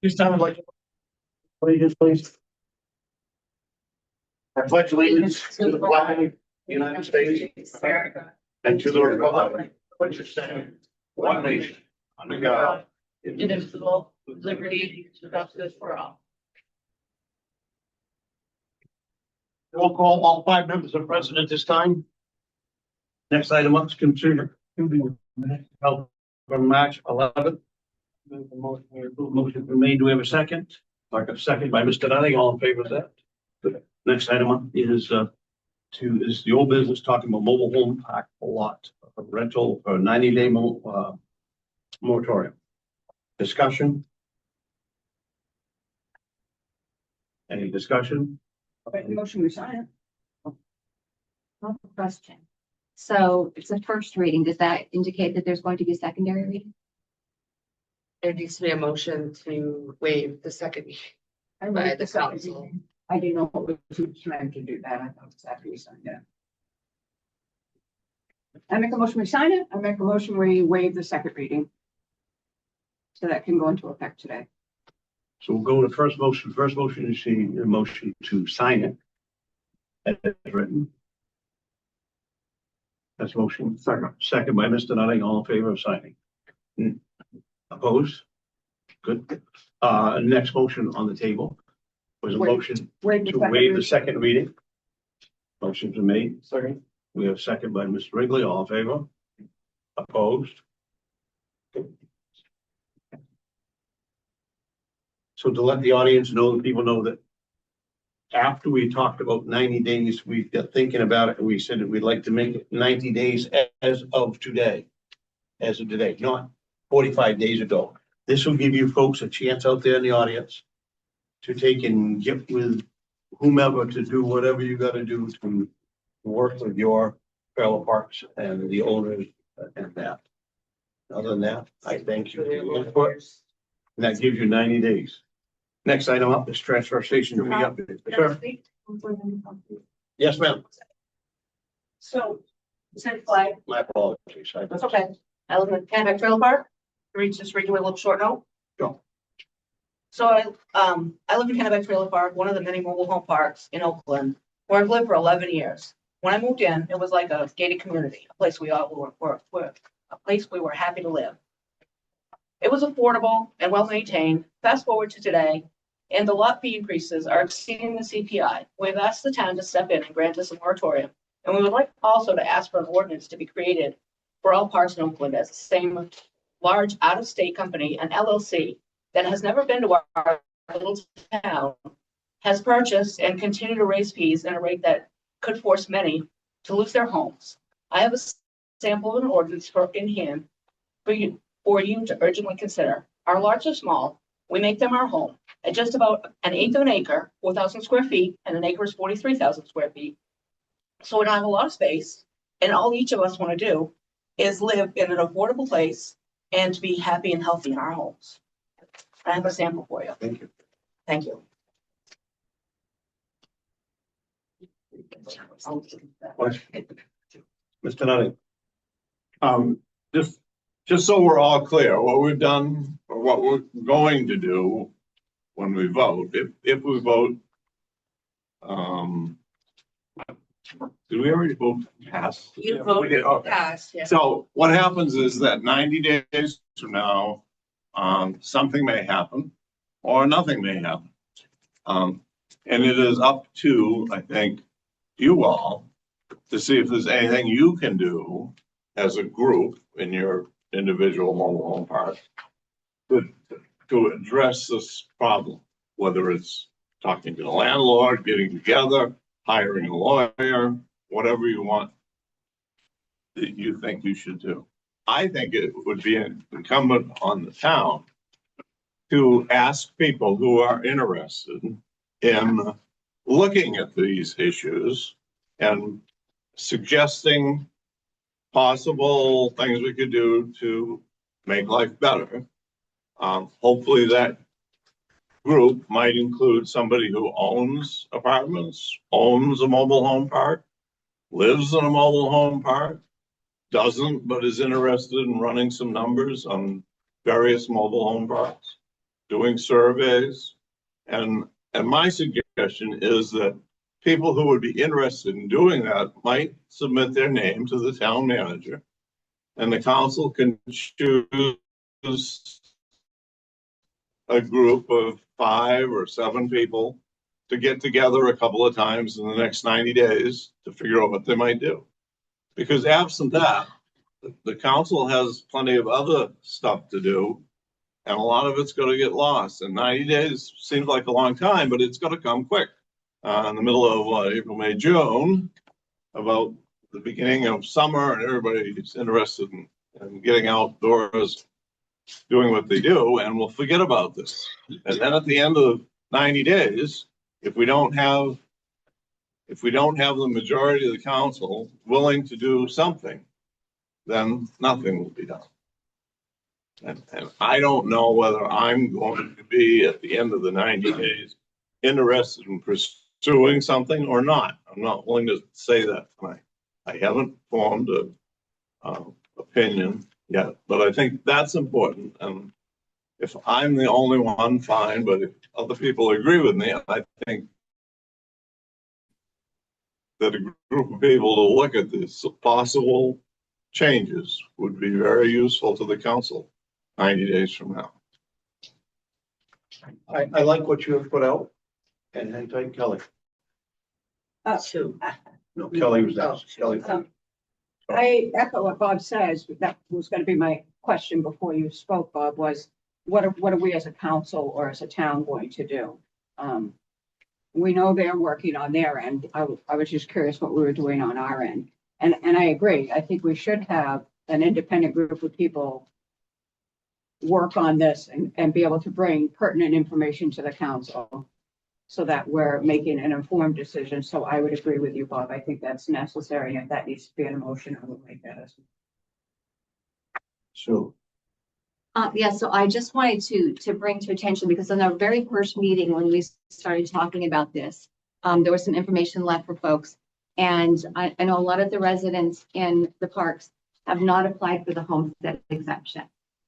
This time I'd like to allegiance, please. I pledge allegiance to the flag of the United States and to the republic which is standing one nation under God, indivisible, with liberty and justice for all. Roll call, all 5 members are present at this time. Next item up is consider held on March 11th. Motion been made. Do we have a second? Like a second by Mr. Dunning. All in favor of that? Good. Next item up is the old business talking about mobile home park lot rental for 90-day moratorium. Discussion? Any discussion? Okay, motion to sign it. Question. So it's a first reading. Does that indicate that there's going to be a secondary reading? There needs to be a motion to waive the second reading by the council. I didn't know what was trying to do that. I thought it was after you signed it. I make a motion we sign it. I make a motion we waive the second reading. So that can go into effect today. So we'll go to first motion. First motion is the motion to sign it. As written. That's motion. Second by Mr. Nutting. All in favor of signing? Opposed? Good. Next motion on the table was a motion to waive the second reading. Motion's been made. Second. We have second by Mr. Wrigley. All in favor? Opposed? So to let the audience know, that people know that after we talked about 90 days, we got thinking about it and we said that we'd like to make it 90 days as of today. As of today, not 45 days ago. This will give you folks a chance out there in the audience to take and get with whomever to do whatever you got to do to work with your fellow parks and the owners and that. Other than that, I thank you for your input. And that gives you 90 days. Next item up is transfer station committee update. Sure. Yes, ma'am. So, said flag, My apologies. that's okay. I live in Kennebec Trailer Park. Reach this read you a little short note. Sure. So I live in Kennebec Trailer Park, one of the many mobile home parks in Oakland, where I've lived for 11 years. When I moved in, it was like a gated community, a place we all were a place we were happy to live. It was affordable and well maintained. Fast forward to today, and the lot fee increases are exceeding the CPI. We've asked the town to step in and grant us a moratorium, and we would like also to ask for an ordinance to be created for all parks in Oakland as the same large out-of-state company, an LLC, that has never been to our little town, has purchased and continue to raise fees at a rate that could force many to lose their homes. I have a sample of an ordinance in hand for you to urgently consider. Our lots are small. We make them our home at just about 1/8 of an acre, 4,000 square feet, and an acre is 43,000 square feet. So we don't have a lot of space, and all each of us want to do is live in an affordable place and to be happy and healthy in our homes. I have a sample for you. Thank you. Thank you. Mr. Nutting. Just so we're all clear, what we've done or what we're going to do when we vote, if we vote, did we already vote pass? You We voted did, okay. pass, yeah. So what happens is that 90 days from now, something may happen or nothing may happen. And it is up to, I think, you all to see if there's anything you can do as a group in your individual mobile home park to address this problem, whether it's talking to the landlord, getting together, hiring a lawyer, whatever you want that you think you should do. I think it would be incumbent on the town to ask people who are interested in looking at these issues and suggesting possible things we could do to make life better. Hopefully that group might include somebody who owns apartments, owns a mobile home park, lives in a mobile home park, doesn't, but is interested in running some numbers on various mobile home parks. doing surveys. And my suggestion is that people who would be interested in doing that might submit their name to the town manager. And the council can choose a group of 5 or 7 people to get together a couple of times in the next 90 days to figure out what they might do. Because absent that, the council has plenty of other stuff to do, and a lot of it's going to get lost. And 90 days seems like a long time, but it's going to come quick. In the middle of April, May, June, about the beginning of summer, and everybody's interested in getting outdoors, doing what they do, and we'll forget about this. And then at the end of 90 days, if we don't have the majority of the council willing to do something, then nothing will be done. And I don't know whether I'm going to be, at the end of the 90 days, interested in pursuing something or not. I'm not willing to say that tonight. I haven't formed a opinion yet, but I think that's important. And if I'm the only one, fine, but if other people agree with me, I think that a group of people to look at these possible changes would be very useful to the council 90 days from now. I like what you have put out, and hang tight, Kelly. So, No, Kelly was out. Kelly. I echo what Bob says. That was going to be my question before you spoke, Bob, was what are we as a council or as a town going to do? We know they're working on their end. I was just curious what we were doing on our end. And I agree. I think we should have an independent group of people work on this and be able to bring pertinent information to the council so that we're making an informed decision. So I would agree with you, Bob. I think that's necessary. If that needs to be an emotion, I will make that as. So, Yeah, so I just wanted to bring to attention, because in our very first meeting, when we started talking about this, there was some information left for folks. And I know a lot of the residents in the parks have not applied for the homestead exemption,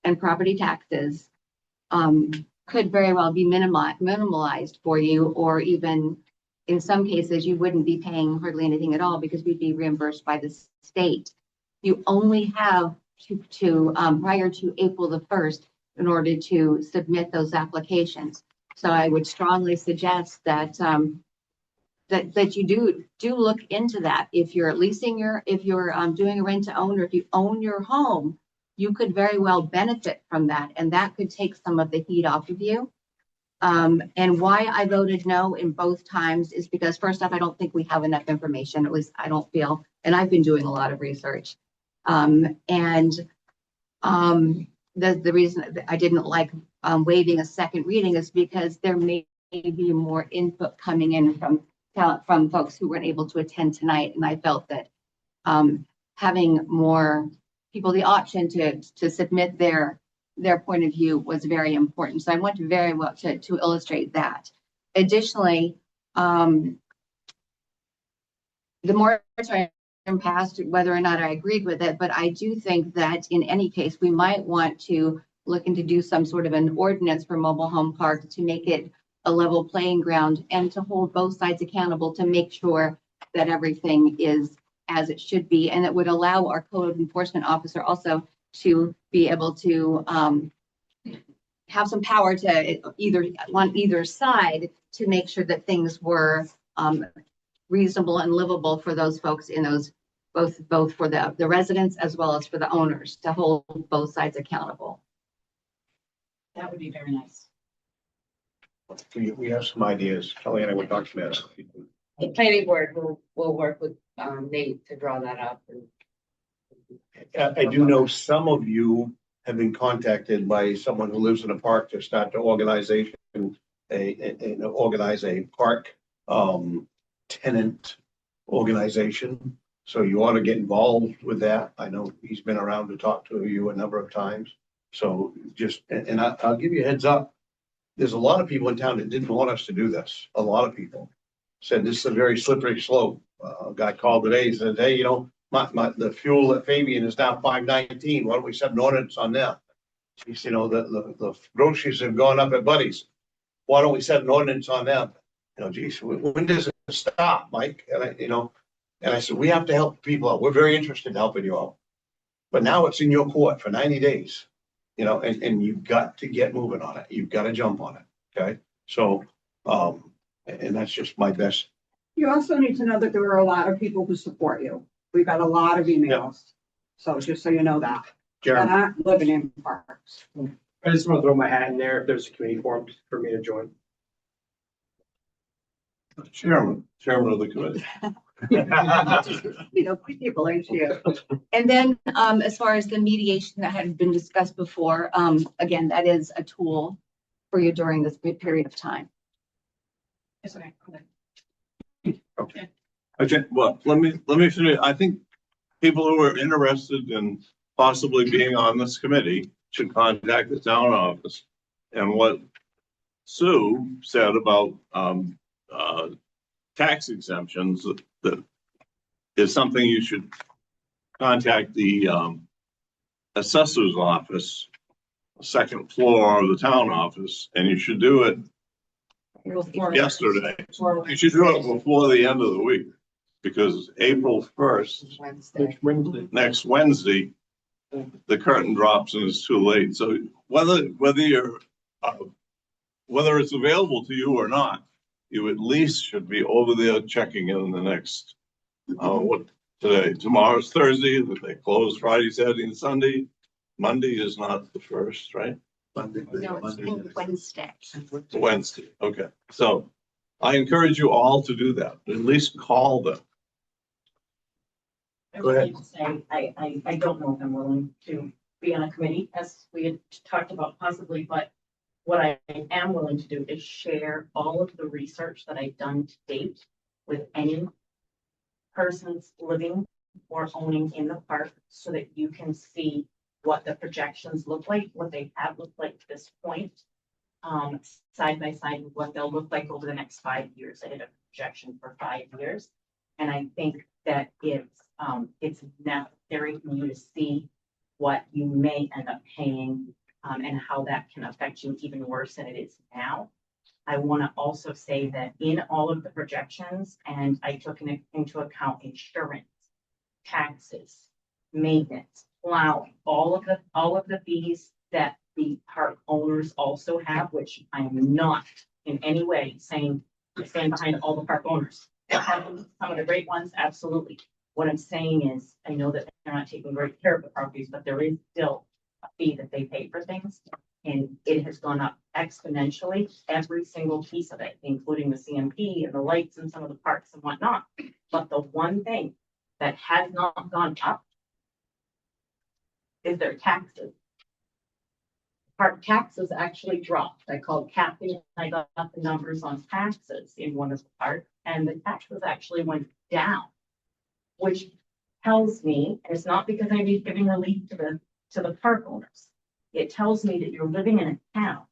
and property taxes could very well be minimalized for you, or even in some cases, you wouldn't be paying hardly anything at all because we'd be reimbursed by the state. You only have to prior to April the 1st in order to submit those applications. So I would strongly suggest that that you do look into that. If you're leasing if you're doing a rent to own, or if you own your home, you could very well benefit from that, and that could take some of the heat off of you. And why I voted no in both times is because, first off, I don't think we have enough information. At least I don't feel, and I've been doing a lot of research. The reason that I didn't like waiving a second reading is because there may be more input coming in from folks who weren't able to attend tonight, and I felt that having more people the option to submit their point of view was very important. So I want to very well to illustrate that. Additionally, the moratorium passed, whether or not I agreed with it, but I do think that in any case, we might want to look into do some sort of an ordinance for mobile home parks to make it a level playing ground and to hold both sides accountable to make sure that everything is as it should be. And it would allow our code enforcement officer also to be able to have some power to on either side to make sure that things were reasonable and livable for those folks in those, both for the residents as well as for the owners, to hold both sides accountable. that would be very nice. we have some ideas. Kelly and I were talking about it. The planning board will work with Nate to draw that up. I do know some of you have been contacted by someone who lives in a park to start to organize a park tenant organization. So you ought to get involved with that. I know he's been around to talk to you a number of times. So just, and I'll give you a heads up. There's a lot of people in town that didn't want us to do this. A lot of people said this is a very slippery slope. A guy called today and said, hey, the fuel at Fabian is now $5.19. Why don't we set an ordinance on that? geez, the groceries have gone up at Buddy's. Why don't we set an ordinance on them? Geez, when does it stop, Mike? And I said, we have to help people out. We're very interested in helping you out. But now it's in your court for 90 days, and you've got to get moving on it. You've got to jump on it. Okay. So, and that's just my best. You also need to know that there are a lot of people who support you. We got a lot of emails. So just so you know that. They're Jeremy, not living in parks. I just want to throw my hat in there if there's a committee formed for me to join. Chairman of the committee. People ain't here. And then, as far as the mediation that had been discussed before, again, that is a tool for you during this period of time. Okay, well, let me finish. I think people who are interested in possibly being on this committee should contact the town office. And what Sue said about tax exemptions, that is something you should contact the assessor's office, second floor of the town office, and you should do it yesterday. You should do it before the end of the week, because April 1st, Wednesday. next Wednesday, the curtain drops and it's too late. So whether it's available to you or not, you at least should be over there checking in the next, tomorrow's Thursday, that they close Friday, Saturday, and Sunday. Monday is not the first, right? Monday. No, it's Wednesday. Wednesday, okay. So I encourage you all to do that, at least call them. I Go would ahead. like to say, I don't know if I'm willing to be on a committee, as we had talked about possibly, but what I am willing to do is share all of the research that I've done to date with any persons living or owning in the park, so that you can see what the projections look like, what they have looked like to this point, side by side with what they'll look like over the next 5 years. I did a projection for 5 years. And I think that it's necessary for you to see what you may end up paying, and how that can affect you even worse than it is now. I want to also say that in all of the projections, and I took into account insurance, taxes, maintenance, plowing, all of the fees that the park owners also have, which I am not in any way saying I stand behind all the park owners. Some of the great ones, absolutely. What I'm saying is, I know that they're not taking great care of the properties, but there is still a fee that they pay for things. And it has gone up exponentially, every single piece of it, including the CMP and the lights and some of the parks and whatnot. But the one thing that has not gone up is their taxes. Park taxes actually dropped. I called Kathy and I got the numbers on taxes in one of the parks, and the taxes actually went down, which tells me, and it's not because I'm giving relief to the park owners. It tells me that you're living in a town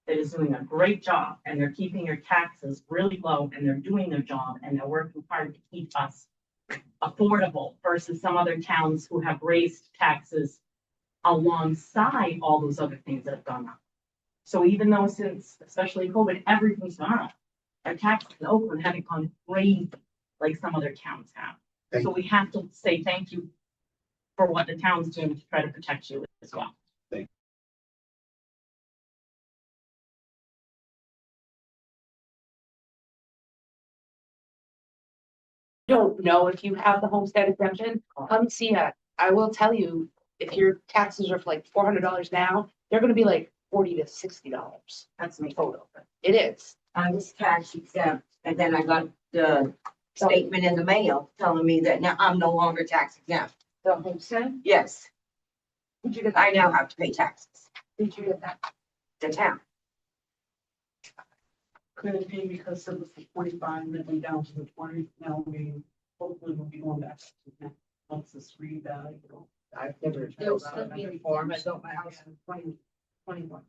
that is doing a great job, and they're keeping your taxes really low, and they're doing their job, and they're working hard to keep us affordable versus some other towns who have raised taxes alongside all those other things that have gone up. So even though since, especially COVID, everything's gone up, our taxes in Oakland haven't gone crazy like some other towns have. Thank So we have to say thank you for what the town's doing to try to protect you as well. Don't know if you have the homestead exemption, come see us. I will tell you, if your taxes are for like $400 now, they're gonna be like $40 to $60. That's me. Total. It is. I was tax exempt, and then I got the statement in the mail telling me that now I'm no longer tax exempt. The homestead, Yes, did you get I that? now have to pay taxes, Did you get that? the town. Could it be because it was the 45 and then went down to the 20? Now we hopefully will be going back to that once this revalue. I've never. It'll still be reformed. I built my house in 2021.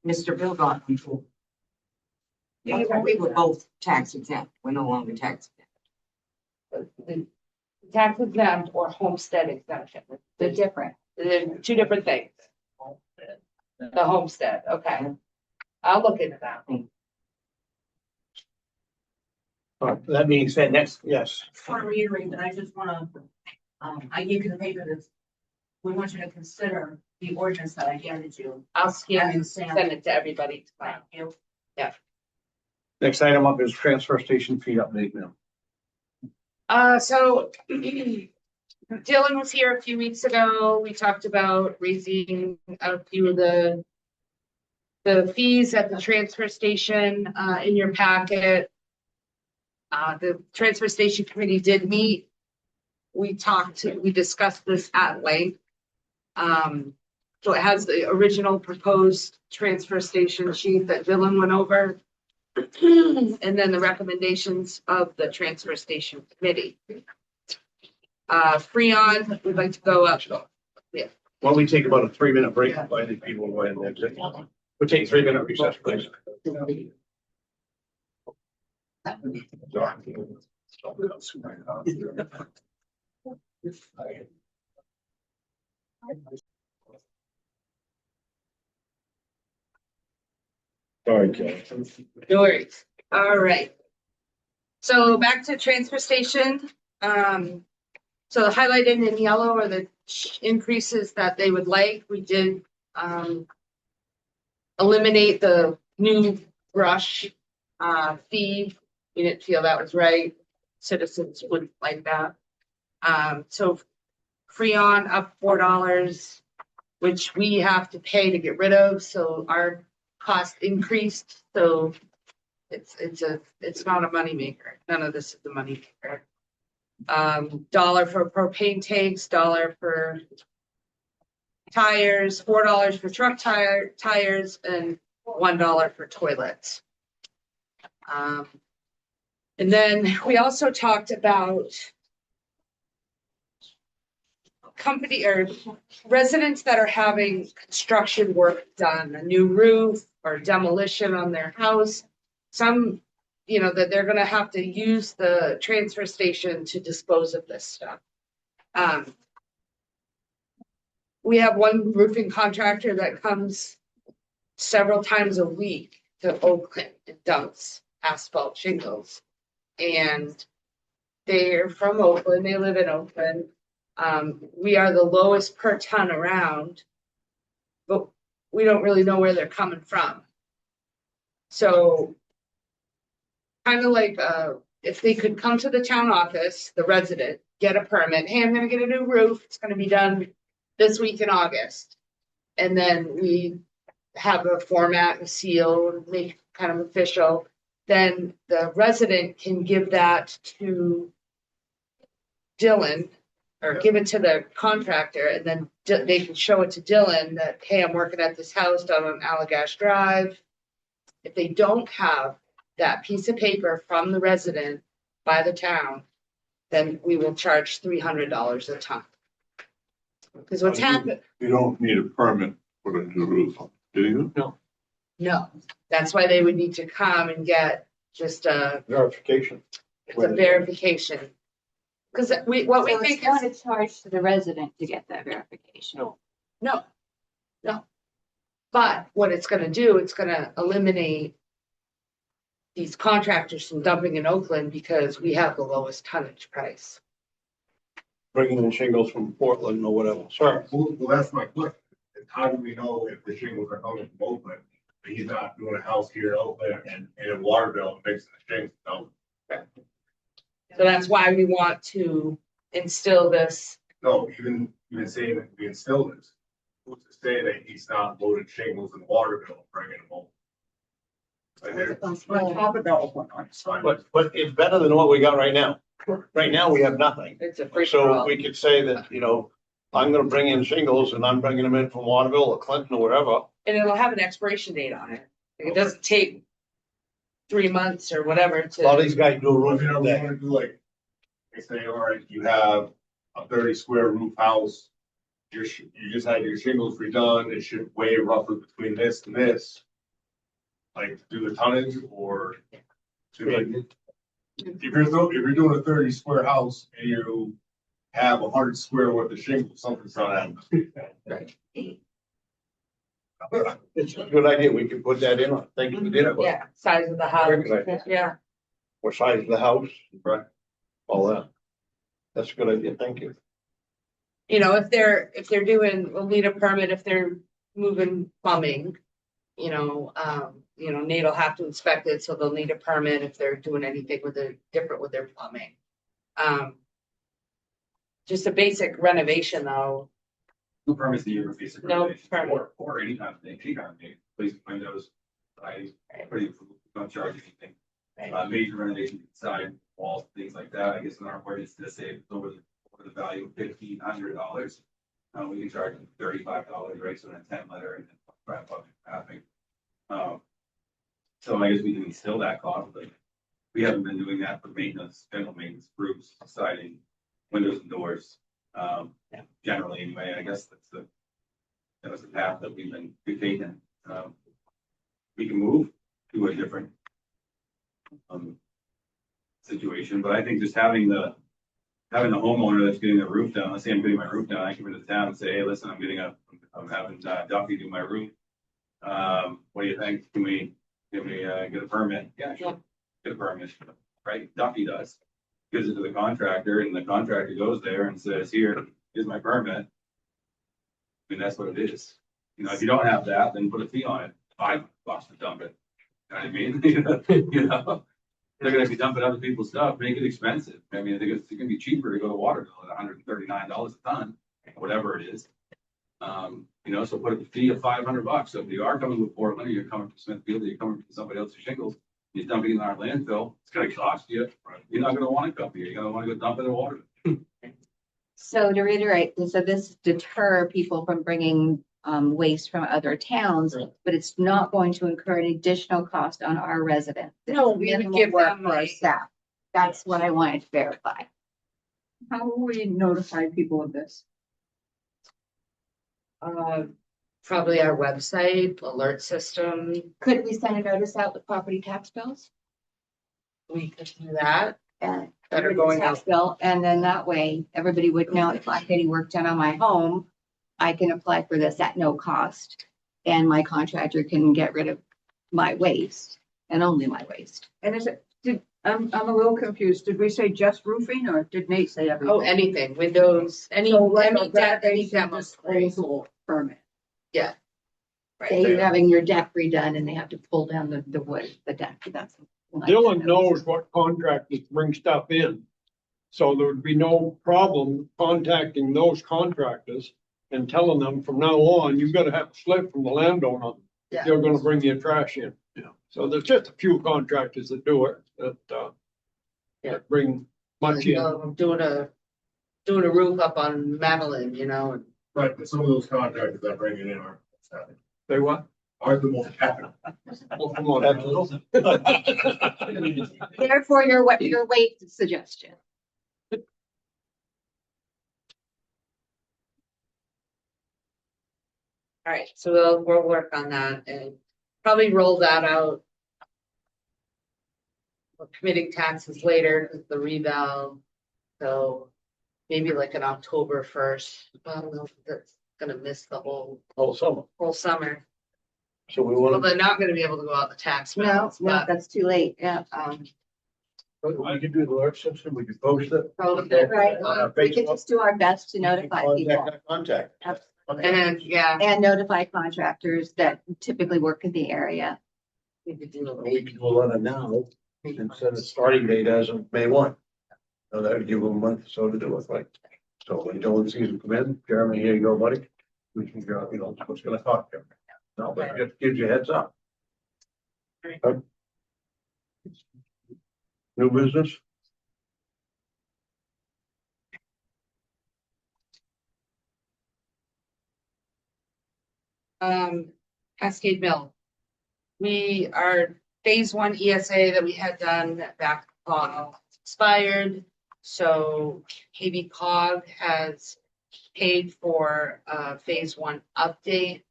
Mr. Bill got control. We were both tax exempt, we're no longer tax exempt. The tax exempt or homestead exemption, They're different. they're two different things. The homestead, okay. I'll look into that. That being said, next, yes. Just want to reiterate that I just want to, I gave you the paper that's, we want you to consider the ordinance that I handed you. I'll scan and Sam. send it to everybody. Thank you. Next item up is transfer station fee update now. So Dylan was here a few weeks ago. We talked about raising a few of the fees at the transfer station, in your packet. The transfer station committee did meet. We discussed this at length. So it has the original proposed transfer station sheet that Dylan went over. And then the recommendations of the transfer station committee. Freon, we'd like to go up. Why don't we take about a 3-minute break? I think people will go ahead and exit. We'll take a 3-minute recess, please. Sorry, Kelly. No worries. All right. So back to transfer station. So highlighted in yellow are the increases that they would like. We did eliminate the new brush fee. We didn't feel that was right. Citizens wouldn't like that. So Freon up $4, which we have to pay to get rid of. So our cost increased. So it's not a moneymaker. None of this is a moneymaker. $1 for propane tanks, $1 for tires, $4 for truck tires, and $1 for toilets. And then we also talked about company or residents that are having construction work done, a new roof or demolition on their house. Some, that they're gonna have to use the transfer station to dispose of this stuff. We have one roofing contractor that comes several times a week to Oakland and dumps asphalt shingles. And they're from Oakland, they live in Oakland. We are the lowest per ton around, but we don't really know where they're coming from. So kind of like if they could come to the town office, the resident, get a permit. Hey, I'm gonna get a new roof. It's gonna be done this week in August. And then we have a format and seal, make it kind of official. Then the resident can give that to Dylan or give it to the contractor, and then they can show it to Dylan that, hey, I'm working at this house down on Allagash Drive. If they don't have that piece of paper from the resident by the town, then we will charge $300 a ton. Because what's happened? You don't need a permit for a new roof, do you? No, that's why they would need to come and get just a Verification. verification. Because what we So think it's not is, a charge to the resident to get that verification. no. But what it's gonna do, it's gonna eliminate these contractors from dumping in Oakland because we have the lowest tonnage price. Bringing in shingles from Portland or whatever. Sure. Well, that's my question. Is how do we know if the shingles are coming from Oakland? But he's not doing a house here in Oakland and in Waterville and fixing the shingles. No, So that's why we want to instill this. no, even saying that we instill this. Who's to say that he's not loading shingles in Waterville and bringing them home? Like there- On top of the Oakland one. But it's better than what we got right now. Right now, we have nothing. It's a free for So all. we could say that, I'm gonna bring in shingles and I'm bringing them in from Waterville or Clinton or wherever. And it'll have an expiration date on it. It doesn't take 3 months or whatever A lot of to. these guys do a Well, roof you know, in a we day. wanna do like, they say, all right, you have a 30 square roof house. You just had your shingles redone. It should weigh roughly between this and this. Like, do the tonnage or. If you're doing a 30 square house and you have 100 square worth of shingles, something's not happening. It's a good idea. We can put that in. Thank you for the input. Yeah, size of the Very house, good idea. yeah. What size of the house, right? All that. That's a good idea. Thank you. You know, if they're doing, we'll need a permit if they're moving plumbing. Nate will have to inspect it, so they'll need a permit if they're doing anything with it different with their plumbing. Just a basic renovation though, No permits the year for basic No renovation, permit. or any kind of thing, please, windows, pretty, don't charge anything. Major renovation inside, walls, things like that, I guess in our ordinance to say it's over the value of $1,500. We can charge them $35, right, so an intent letter and then wrap up traffic. So I guess we can instill that cost, but we haven't been doing that for maintenance, general maintenance, roofs, siding, windows and doors. Generally anyway, I guess that was the path that we've been taking. We can move to a different situation, but I think just having the homeowner that's getting the roof done, let's say I'm getting my roof done, I come into the town and say, hey, listen, I'm having Duffy do my roof. What do you think? Can we get a permit? Yeah, sure. Get a permit, right? Duffy does. Gives it to the contractor and the contractor goes there and says, here's my permit. I mean, that's what it is. If you don't have that, then put a fee on it. $5 to dump it. You know what I mean? They're gonna be dumping other people's stuff, make it expensive. I mean, I think it's gonna be cheaper to go to Waterville at $139 a ton, whatever it is. So put a fee of $500. So if you are coming with Portland, or you're coming from Smithfield, or you're coming from somebody else's shingles, you're dumping in our landfill, it's gonna cost you. You're not gonna want to come here. You're gonna want to go dump it in Waterville. So to reiterate, so this deter people from bringing waste from other towns, but it's not going to incur an additional cost on our residents. No, we would Minimal give work them for our a- staff. That's what I wanted to verify. How will we notify people of this? probably our website, alert system, Could we send a notice out with property tax bills? we could do that. And That are going tax out. bill, and then that way, everybody would know if I'm getting work done on my home, I can apply for this at no cost. And my contractor can get rid of my waste and only my waste. And I'm a little confused. Did we say just roofing or did Nate say everything? Oh, anything, windows, any So like a any deck, any renovation demo. disposal permit. Say you're having your deck redone and they have to pull down the wood, the deck, that's. Dylan knows what contractors bring stuff in. So there would be no problem contacting those contractors and telling them from now on, you've got to have a slip from the landowner. If you're gonna bring your trash in. Yeah. So there's just a few contractors that do it, that bring much in. I'm doing a roof up on Madeline, and Right, but some of those contractors that bring it in aren't happy. They what? Aren't the most happy. Well, come on. Therefore, your weight suggestion. all right, so we'll work on that and probably roll that out. We're committing taxes later because the reval, so maybe like an October 1st. I don't know if that's gonna miss the whole summer. summer. So we Well, want they're not gonna be able to go out the tax No, bills, but that's too late, yeah. we could do the alert system. We could post it. Right, On we can Facebook. just do our best to notify people Contact. and yeah, and notify contractors that typically work in the area. we could do We it. could do a letter now and set a starting date as of May 1. So that would give them a month or so to do it, right? So when Dylan sees them come in, Jeremy, here you go, buddy. We can go, what's gonna talk to him. No, but it just gives you a heads up. New business? Cascade Mill. Our phase 1 ESA that we had done back expired. So KB Cog has paid for phase 1 update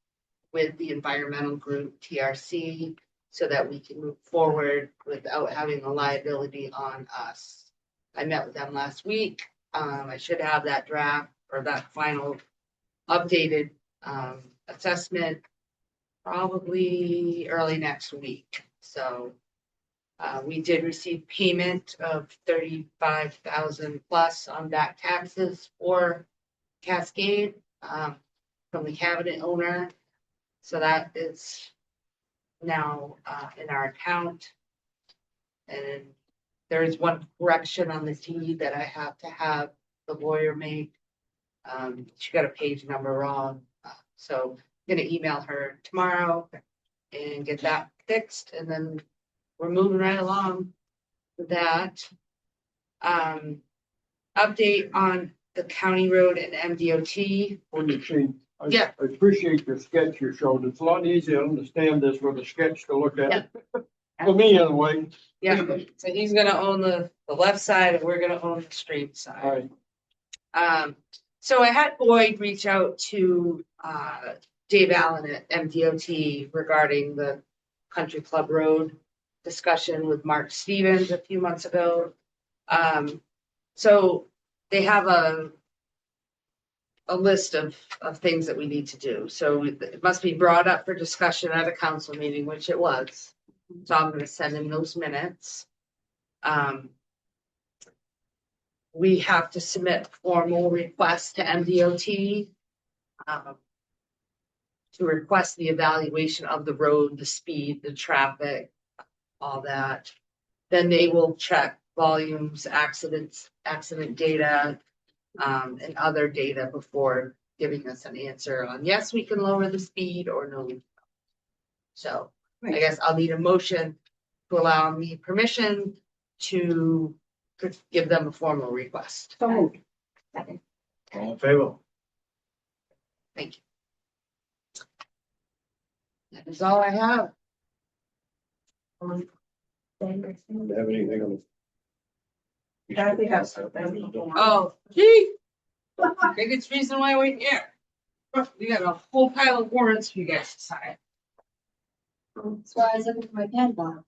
with the environmental group TRC so that we can move forward without having a liability on us. I met with them last week. I should have that draft or that final updated assessment probably early next week, so. We did receive payment of 35,000 plus on back taxes for Cascade, from the cabinet owner. So that is now, in our account. And there is one correction on the deed that I have to have the lawyer make. She got a page number wrong, so I'm gonna email her tomorrow and get that fixed, and then we're moving right along with that. Update on the county road and MDOT. When you see, Yeah. I appreciate your sketch you showed. It's a lot easier to understand this with a sketch to look at. For me, anyway. Yeah, so he's gonna own the left side and we're gonna own the straight side. Alright, So I had Boyd reach out to, Dave Allen at MDOT regarding the Country Club Road discussion with Mark Stevens a few months ago. So they have a list of things that we need to do. So it must be brought up for discussion at a council meeting, which it was. So I'm gonna send him those minutes. We have to submit formal requests to MDOT. To request the evaluation of the road, the speed, the traffic, all that. Then they will check volumes, accidents, accident data, and other data before giving us an answer on, yes, we can lower the speed, or no. we can't. So I guess I'll need a motion to allow me permission to give them a formal request. So moved. Second. All in favor? Thank you. That is all I have. Do you have anything on? Kathy has something. Oh, gee. Maybe it's the reason why we're here. We got a whole pile of warrants for you guys to sign. That's why I was looking for my pen, Bob.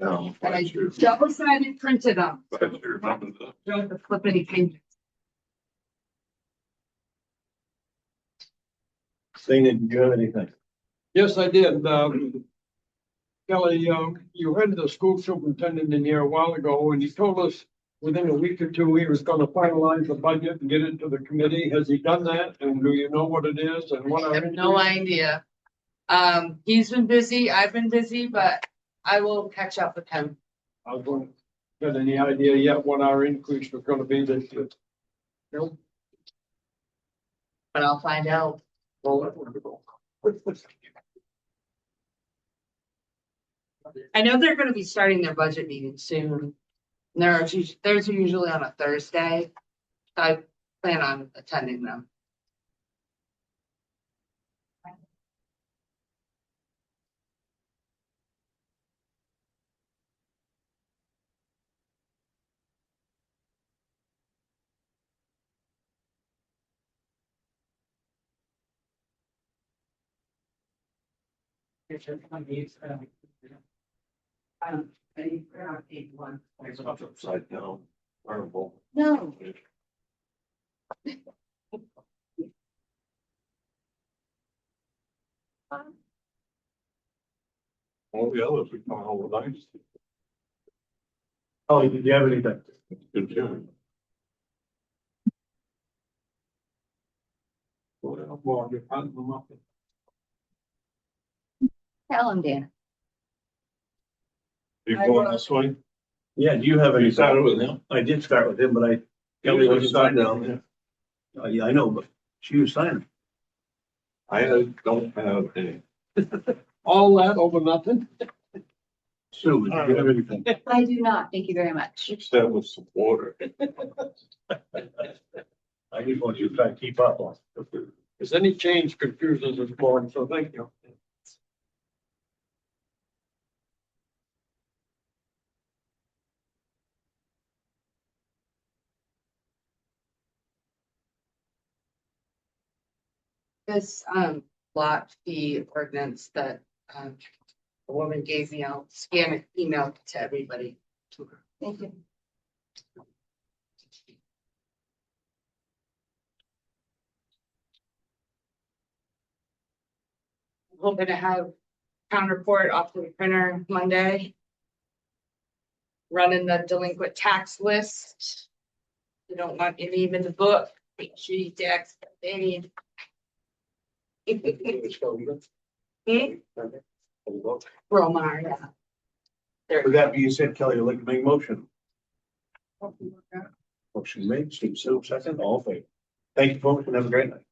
No, And I that's true. double-sided printed them. That's true. Nothing's up. Don't have to flip any pages. Dana, did you have anything? yes, I did. Kelly, you had the school superintendent in here a while ago and he told us within a week or two, he was gonna finalize the budget and get it to the committee. Has he done that? And do you know what it is and what? I have no idea. He's been busy, I've been busy, but I will catch up with him. I was wondering, got any idea yet what our increase was gonna be this year? Nope. But I'll find out. I know they're gonna be starting their budget meeting soon. Theirs are usually on a Thursday. I plan on attending them. It's not upside down, horrible. No. All the others we come all the nice. Oh, did you have anything? Good job. Well, you're hunting them up. Tell him, Dan. You going this way? Yeah, do you have any? You started with him? I did start with him, but Kelly was signing down there. Yeah, I know, but she was signing. I don't have any. All that over nothing? Sue, did you have anything? I do not. Thank you very much. Except with some water. I just want you to try to keep up on. If any change confuses us more, so thank you. This lot fee ordinance that a woman gave me, I'll scan it, email it to everybody. Thank you. hoping to have town report off to the printer Monday. Running the delinquent tax list. You don't want it even the book, make sure you tax paid. Romar, yeah. With that being said, Kelly, I'd like to make a motion. Motion made, Steve, so second, all in favor. Thank you, folks, and have a great night.